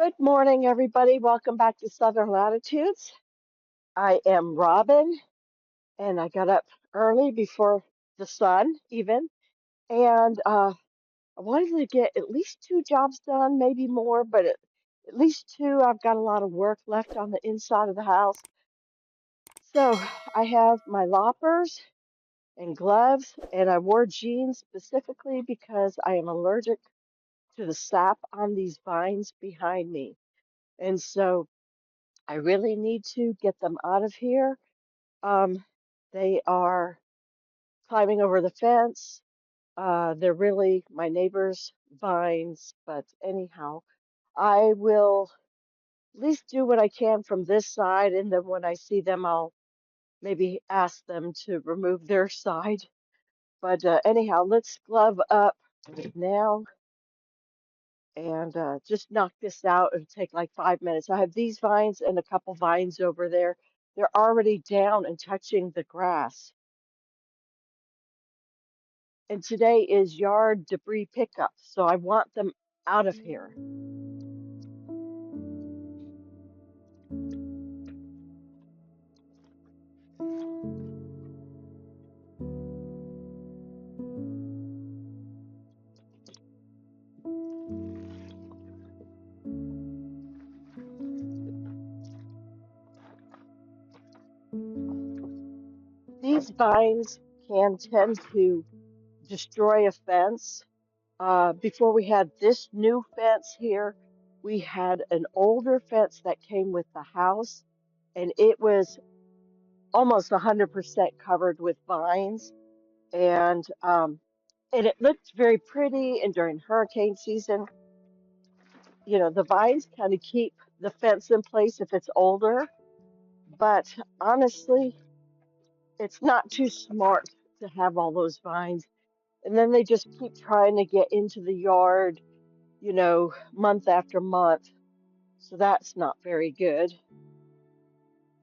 Good morning, everybody. Welcome back to Southern Latitudes. I am Robin, and I got up early before the sun, even. And I wanted to get at least two jobs done, maybe more, but at least two. I've got a lot of work left on the inside of the house. So I have my loppers and gloves, and I wore jeans specifically because I am allergic to the sap on these vines behind me. And so I really need to get them out of here. Um, they are climbing over the fence. They're really my neighbor's vines, but anyhow, I will at least do what I can from this side, and then when I see them, I'll maybe ask them to remove their side. But anyhow, let's glove up now and just knock this out. It'll take like 5 minutes. I have these vines and a couple vines over there. They're already down and touching the grass. And today is yard debris pickup, so I want them out of here. These vines can tend to destroy a fence. Before we had this new fence here, we had an older fence that came with the house, and it was almost 100% covered with vines. And it looked very pretty. And during hurricane season, the vines kind of keep the fence in place if it's older. But honestly, it's not too smart to have all those vines. And then they just keep trying to get into the yard, month after month. So that's not very good.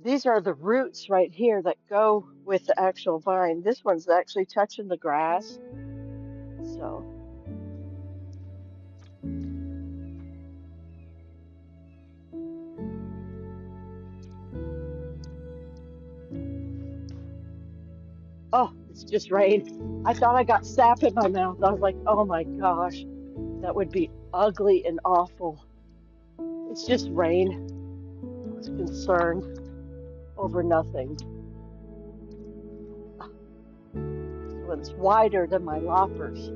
These are the roots right here that go with the actual vine. This one's actually touching the grass. So, oh, it's just rain. I thought I got sap in my mouth. I was like, oh my gosh, that would be ugly and awful. It's just rain. I was concerned over nothing. This one's wider than my loppers.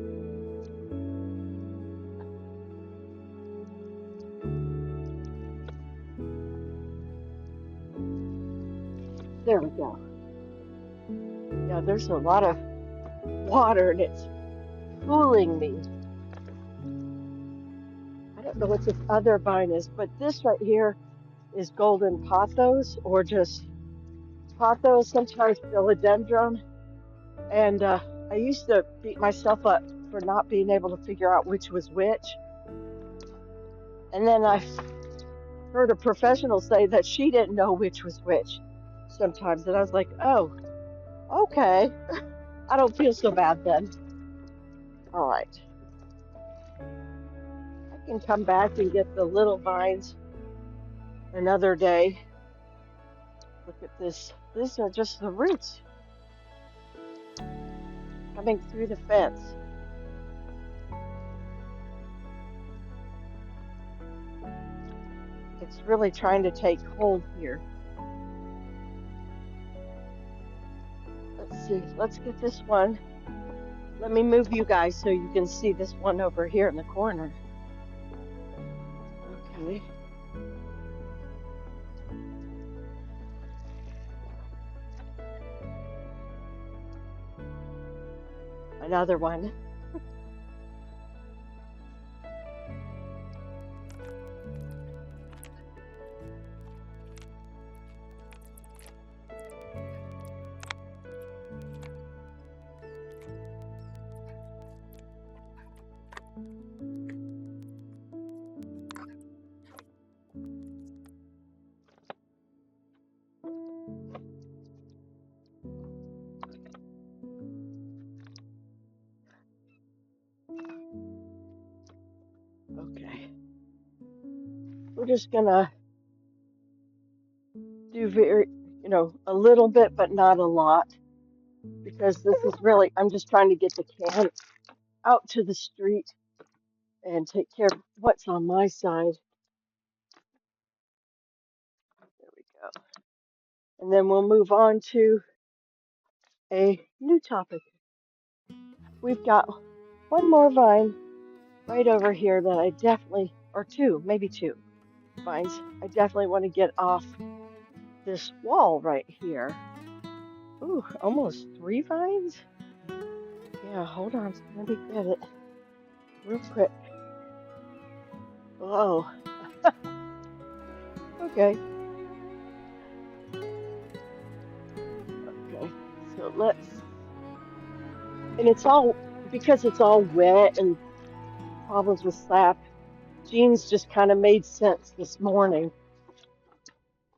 There we go. Yeah, there's a lot of water and it's fooling me. I don't know what this other vine is, but this right here is Golden Pothos or just Pothos, sometimes philodendron. And I used to beat myself up for not being able to figure out which was which. And then I heard a professional say that she didn't know which was which sometimes. And I was like, oh, okay. I don't feel so bad then. All right. I can come back and get the little vines another day. Look at this. These are just the roots coming through the fence. It's really trying to take hold here. Let's see. Let's get this one. Let me move you guys so you can see this one over here in the corner. Okay. Another one. Okay. just gonna do a little bit, but not a lot, because this is really, I'm just trying to get the can out to the street and take care of what's on my side. There we go. And then we'll move on to a new topic. We've got one more vine right over here that I definitely, or two, maybe two vines, I definitely want to get off this wall right here. Ooh, almost three vines? Yeah, hold on, let me get it real quick. Whoa, okay, okay, so and it's all, because it's all wet and problems with sap, jeans just kind of made sense this morning.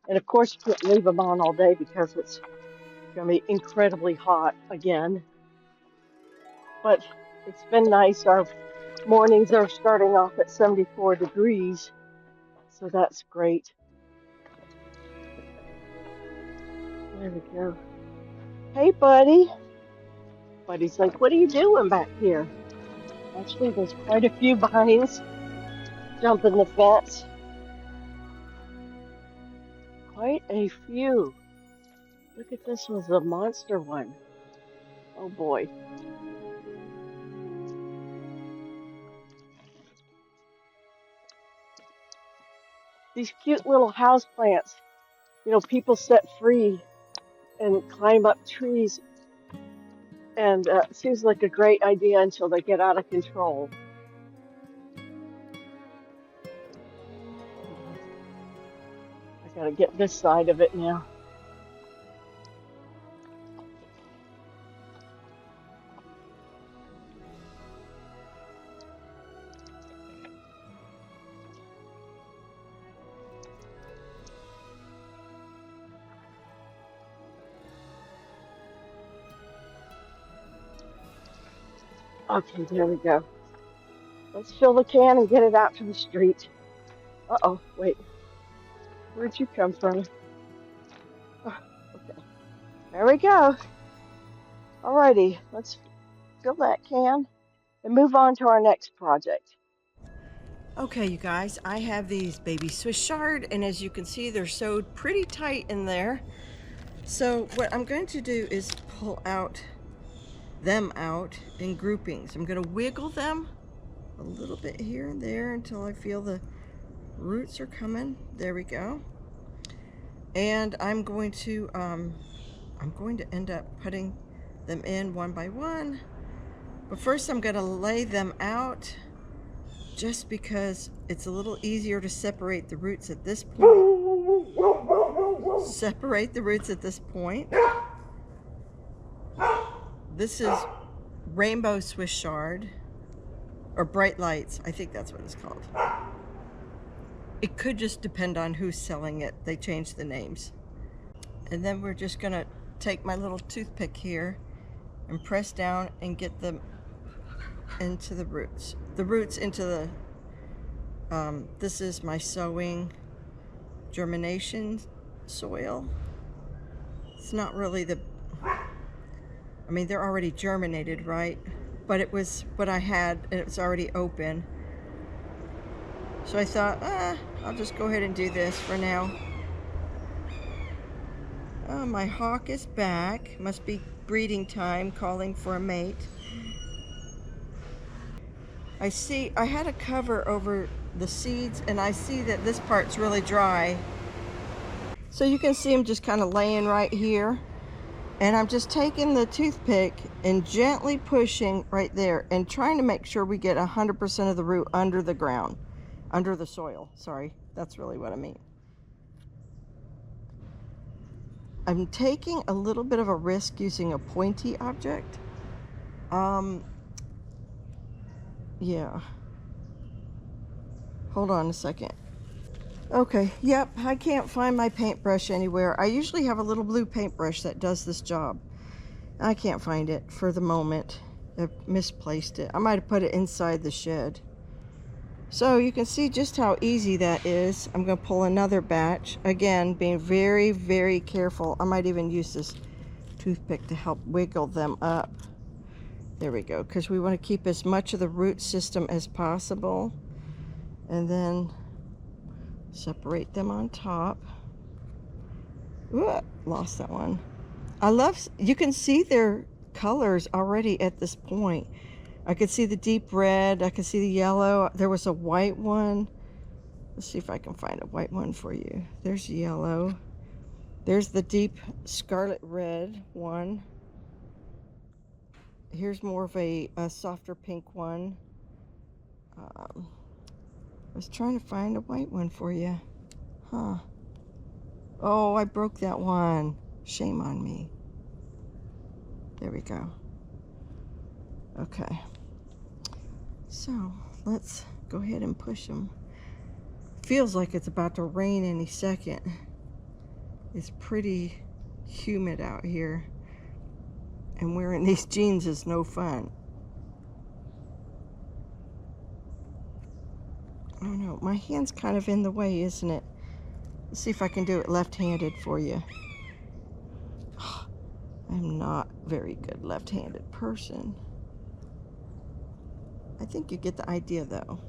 And of course, you can't leave them on all day because it's going to be incredibly hot again. But it's been nice. Our mornings are starting off at 74 degrees, so that's great. There we go. Hey, buddy. Buddy's like, what are you doing back here? Actually, there's quite a few vines jumping the fence. Quite a few. Look at this, was a monster one. Oh boy. These cute little house plants, people set free and climb up trees, and it seems like a great idea until they get out of control. I gotta get this side of it now. Okay, there we go. Let's fill the can and get it out to the street. Uh-oh, wait. Where'd you come from? Oh, okay, there we go. Alrighty, let's fill that can and move on to our next project. Okay, you guys, I have these baby Swiss Chard, and as you can see, they're sewed pretty tight in there. So what I'm going to do is pull them out in groupings. I'm going to wiggle them a little bit here and there until I feel the roots are coming. There we go. And I'm going to end up putting them in one by one. But first I'm going to lay them out, just because it's a little easier to separate the roots at this point. This is Rainbow Swiss Chard, or Bright Lights, I think that's what it's called. It could just depend on who's selling it. They changed the names. And then we're just gonna take my little toothpick here and press down and get them into the roots. The roots into the, this is my sowing germination soil. It's not really they're already germinated, right? But it was what I had, and it was already open. So I thought, I'll just go ahead and do this for now. Oh, my hawk is back. Must be breeding time, calling for a mate. I see, I had a cover over the seeds, and I see that this part's really dry. So you can see them just kind of laying right here. And I'm just taking the toothpick and gently pushing right there and trying to make sure we get 100% of the root under the ground, under the soil. Sorry, that's really what I mean. I'm taking a little bit of a risk using a pointy object. Yeah. Hold on a second. Okay, yep, I can't find my paintbrush anywhere. I usually have a little blue paintbrush that does this job. I can't find it for the moment. I've misplaced it. I might have put it inside the shed. So you can see just how easy that is. I'm going to pull another batch. Again, being very, very careful. I might even use this toothpick to help wiggle them up. There we go, because we want to keep as much of the root system as possible. And then separate them on top. Ooh, lost that one. I love, you can see their colors already at this point. I could see the deep red, I could see the yellow. There was a white one. Let's see if I can find a white one for you. There's yellow. There's the deep scarlet red one. Here's more of a softer pink one. I was trying to find a white one for you. Huh. Oh, I broke that one. Shame on me. There we go. Okay. So let's go ahead and push them. Feels like it's about to rain any second. It's pretty humid out here, and wearing these jeans is no fun. I don't know, my hand's kind of in the way, isn't it? Let's see if I can do it left-handed for you. I'm not a very good left-handed person. I think you get the idea though.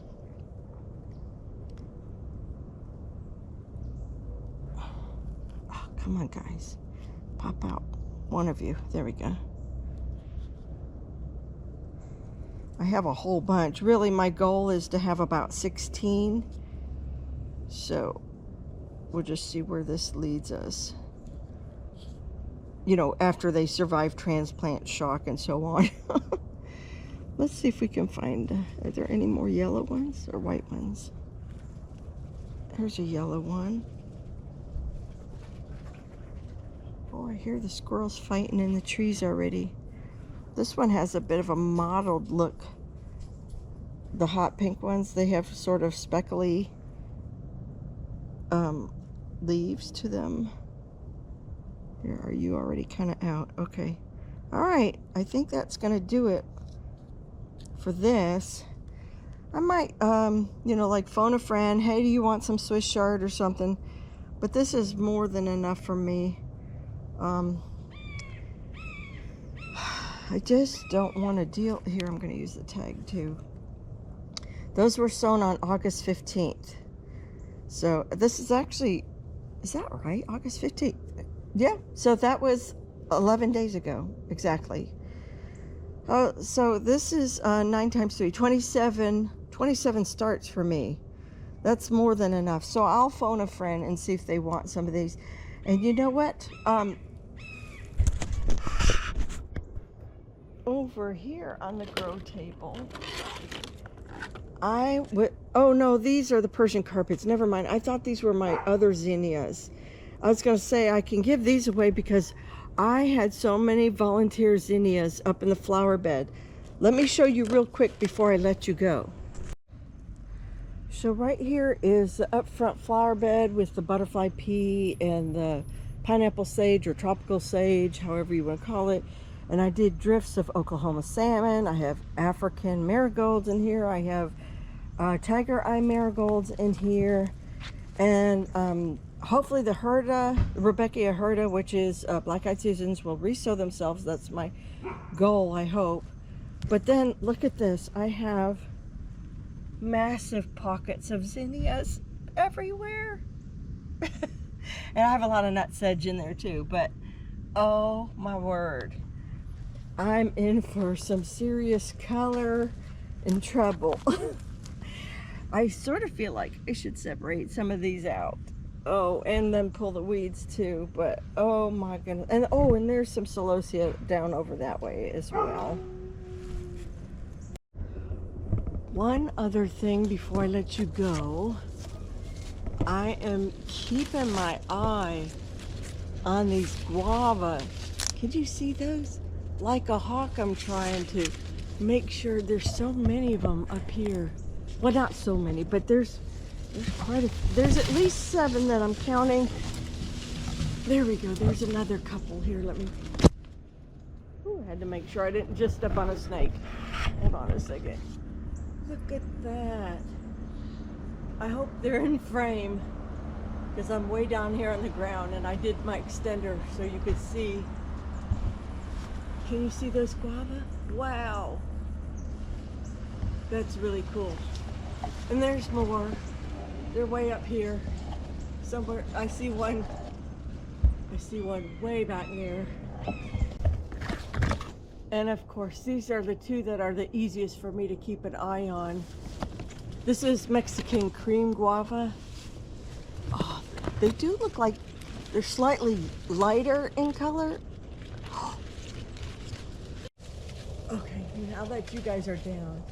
Oh, come on guys, pop out, one of you. There we go. I have a whole bunch. Really, my goal is to have about 16. So we'll just see where this leads us. You know, after they survive transplant shock and so on. Let's see if we can find, are there any more yellow ones or white ones? Here's a yellow one. Oh, I hear the squirrels fighting in the trees already. This one has a bit of a mottled look. The hot pink ones, they have sort of speckly leaves to them. Here, are you already kind of out? Okay. All right, I think that's gonna do it for this. I might, you know, like phone a friend, hey, do you want some Swiss Chard or something? But this is more than enough for me. I just don't want to deal, here, I'm gonna use the tag too. Those were sown on August 15th. So this is actually, is that right? August 15th. Yeah, so that was 11 days ago, exactly. So this is 9 times 3, 27 starts for me. That's more than enough. So I'll phone a friend and see if they want some of these. And you know what? Over here on the grow table, I would, oh no, these are the Persian carpets. Never mind. I thought these were my other zinnias. I was going to say I can give these away because I had so many volunteer zinnias up in the flower bed. Let me show you real quick before I let you go. So right here is the up front flower bed with the butterfly pea and the pineapple sage or tropical sage, however you want to call it. And I did drifts of Oklahoma salmon. I have African marigolds in here. I have tiger eye marigolds in here. And hopefully the Herda, Rebecca Herda, which is black-eyed Susans, will resow themselves. That's my goal, I hope. But then look at this. I have massive pockets of zinnias everywhere. And I have a lot of nutsedge in there too. But oh my word, I'm in for some serious color and trouble. I sort of feel like I should separate some of these out. Oh, and then pull the weeds too, but oh my goodness. And oh, and there's some celosia down over that way as well. One other thing before I let you go, I am keeping my eye on these guava. Can you see those? Like a hawk, I'm trying to make sure. There's so many of them up here. Well, not so many, but there's there's at least 7 that I'm counting. There we go. There's another couple here. Let me. Ooh, I had to make sure I didn't just step on a snake. Hold on a second. Look at that. I hope they're in frame because I'm way down here on the ground and I did my extender so you could see. Can you see those guava? Wow. That's really cool. And there's more. They're way up here. Somewhere. I see one way back there. And of course, these are the two that are the easiest for me to keep an eye on. This is Mexican cream guava. Oh, they do look like they're slightly lighter in color. Okay, now that you guys are down.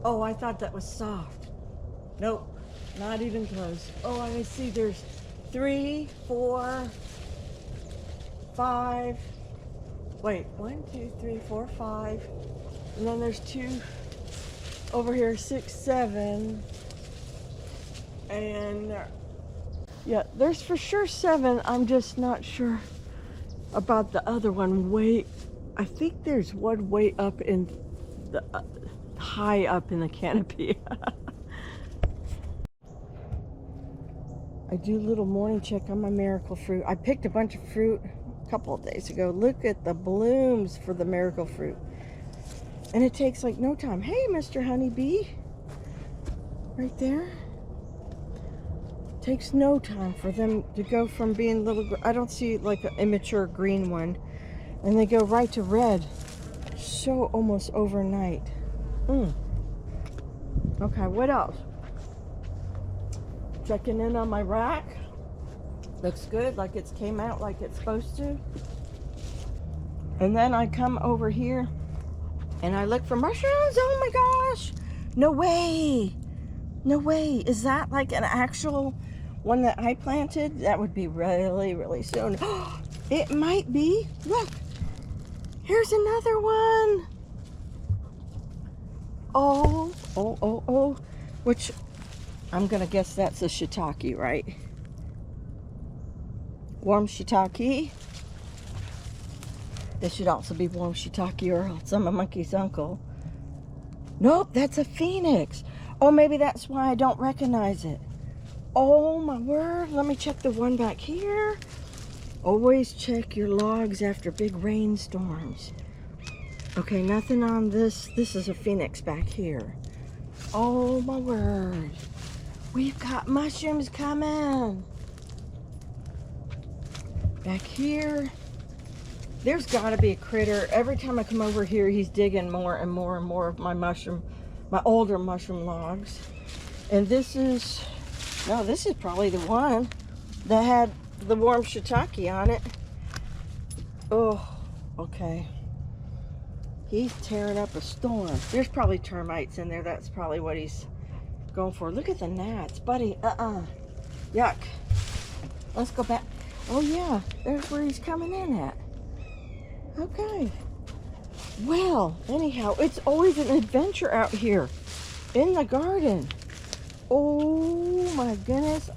Oh, I thought that was soft. Nope, not even close. Oh, I see there's 3, 4, 5. Wait, 1, 2, 3, 4, 5. And then there's 2 over here, 6, 7. And yeah, there's for sure 7. I'm just not sure about the other one. I think there's one way up in the high up in the canopy. I do a little morning check on my miracle fruit. I picked a bunch of fruit a couple of days ago. Look at the blooms for the miracle fruit. And it takes like no time. Hey, Mr. Honeybee. Right there. Takes no time for them to go from being little, I don't see like an immature green one, and they go right to red. So almost overnight. Okay, what else? Checking in on my rack. Looks good, like it's came out like it's supposed to. And then I come over here and I look for mushrooms. Oh my gosh. No way. No way. Is that like an actual one that I planted? That would be really, really soon. It might be. Look. Here's another one. Oh. Which I'm gonna guess that's a shiitake, right? Warm shiitake. This should also be warm shiitake, or else I'm a monkey's uncle. Nope, that's a phoenix. Oh, maybe that's why I don't recognize it. Oh my word, let me check the one back here. Always check your logs after big rainstorms. Okay, nothing on this. This is a phoenix back here. Oh my word. We've got mushrooms coming. Back here. There's gotta be a critter. Every time I come over here, he's digging more and more and more of my older mushroom logs. And this is probably the one that had the warm shiitake on it. Oh, okay. He's tearing up a storm. There's probably termites in there. That's probably what he's going for. Look at the gnats, buddy. Yuck. Let's go back. Oh yeah, there's where he's coming in at. Okay. Well, anyhow, it's always an adventure out here in the garden. Oh my goodness.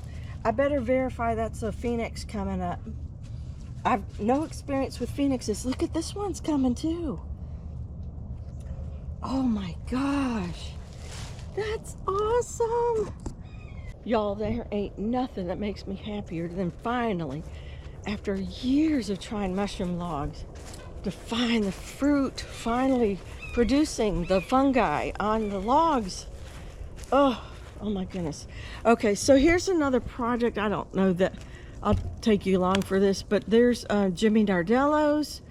I better verify that's a phoenix coming up. I've no experience with phoenixes. Look at this one's coming too. Oh my gosh. That's awesome. Y'all, there ain't nothing that makes me happier than finally, after years of trying mushroom logs, to find the fruit finally producing the fungi on the logs. Oh my goodness. Okay, so here's another project. I don't know that I'll take you along for this, but there's Jimmy Nardellos.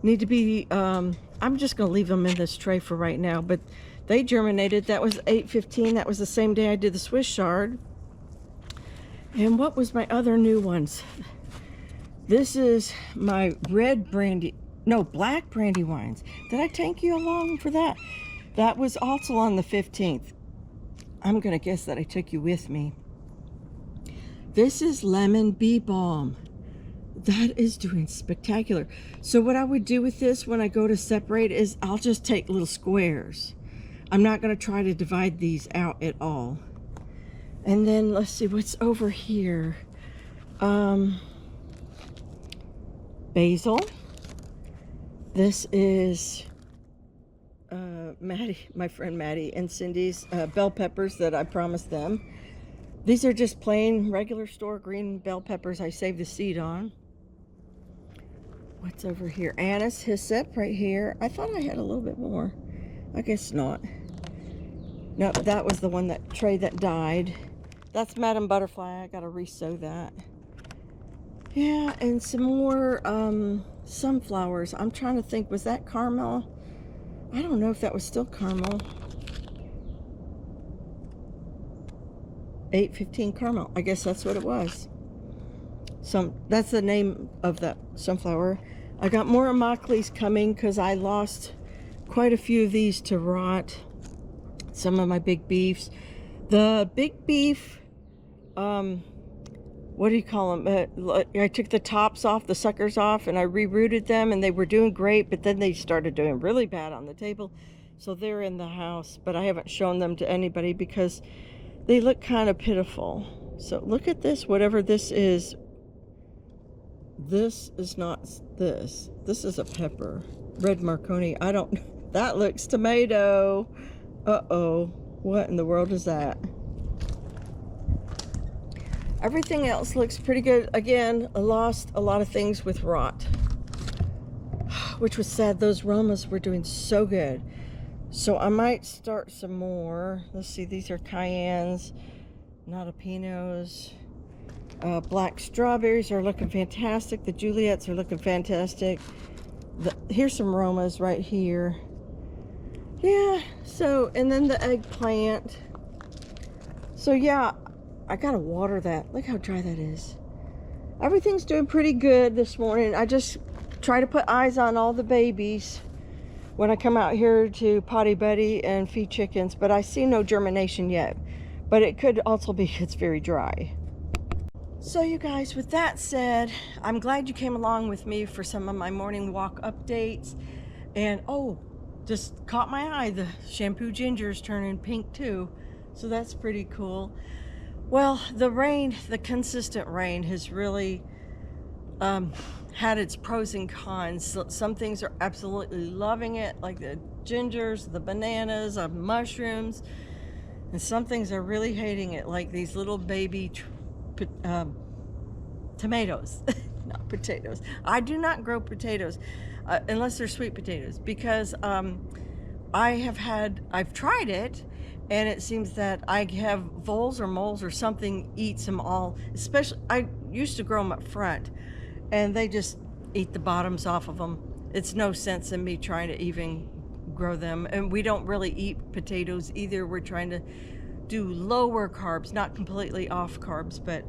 Need to be, I'm just going to leave them in this tray for right now, but they germinated. That was 8/15. That was the same day I did the Swiss Chard. And what was my other new ones? This is my black brandywines. Did I take you along for that? That was also on the 15th. I'm gonna guess that I took you with me. This is lemon bee balm. That is doing spectacular. So what I would do with this when I go to separate is I'll just take little squares. I'm not gonna try to divide these out at all. And then let's see what's over here. Basil. This is Maddie, my friend Maddie and Cindy's bell peppers that I promised them. These are just plain regular store green bell peppers I saved the seed on. What's over here? Anise, hyssop right here. I thought I had a little bit more. I guess not. No, that was the one that tray that died. That's Madam Butterfly. I gotta resow that. Yeah, and some more sunflowers. I'm trying to think, was that caramel? I don't know if that was still caramel. 815 caramel. I guess that's what it was. That's the name of that sunflower. I got more Immokalis coming because I lost quite a few of these to rot. Some of my big beefs. The big beef, what do you call them? I took the tops off, the suckers off, and I rerooted them, and they were doing great, but then they started doing really bad on the table. So they're in the house, but I haven't shown them to anybody because they look kind of pitiful. So look at this, whatever this is. This is not this. This is a pepper. Red Marconi. I don't, that looks tomato. Uh-oh. What in the world is that? Everything else looks pretty good. Again, I lost a lot of things with rot, which was sad. Those Romas were doing so good. So I might start some more. Let's see, these are cayennes, Natapinos. Black strawberries are looking fantastic. The Juliets are looking fantastic. Here's some Romas right here. Yeah, so, and then the eggplant. So yeah, I gotta water that. Look how dry that is. Everything's doing pretty good this morning. I just try to put eyes on all the babies when I come out here to potty buddy and feed chickens, but I see no germination yet. But it could also be it's very dry. So you guys, with that said, I'm glad you came along with me for some of my morning walk updates. And oh, just caught my eye, the shampoo ginger is turning pink too. So that's pretty cool. Well, the rain, the consistent rain has really had its pros and cons. So some things are absolutely loving it, like the gingers, the bananas, mushrooms. And some things are really hating it, like these little baby tomatoes, not potatoes. I do not grow potatoes unless they're sweet potatoes, because I've tried it, and it seems that I have voles or moles or something eats them all. Especially, I used to grow them up front, and they just eat the bottoms off of them. It's no sense in me trying to even grow them. And we don't really eat potatoes either. We're trying to do lower carbs, not completely off carbs, but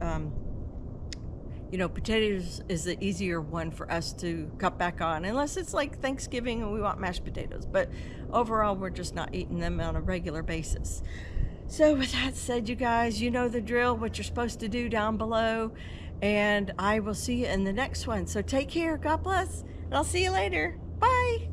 you know, potatoes is the easier one for us to cut back on, unless it's like Thanksgiving and we want mashed potatoes. But overall, we're just not eating them on a regular basis. So with that said, you guys, you know the drill, what you're supposed to do down below, and I will see you in the next one. So take care, God bless, and I'll see you later. Bye.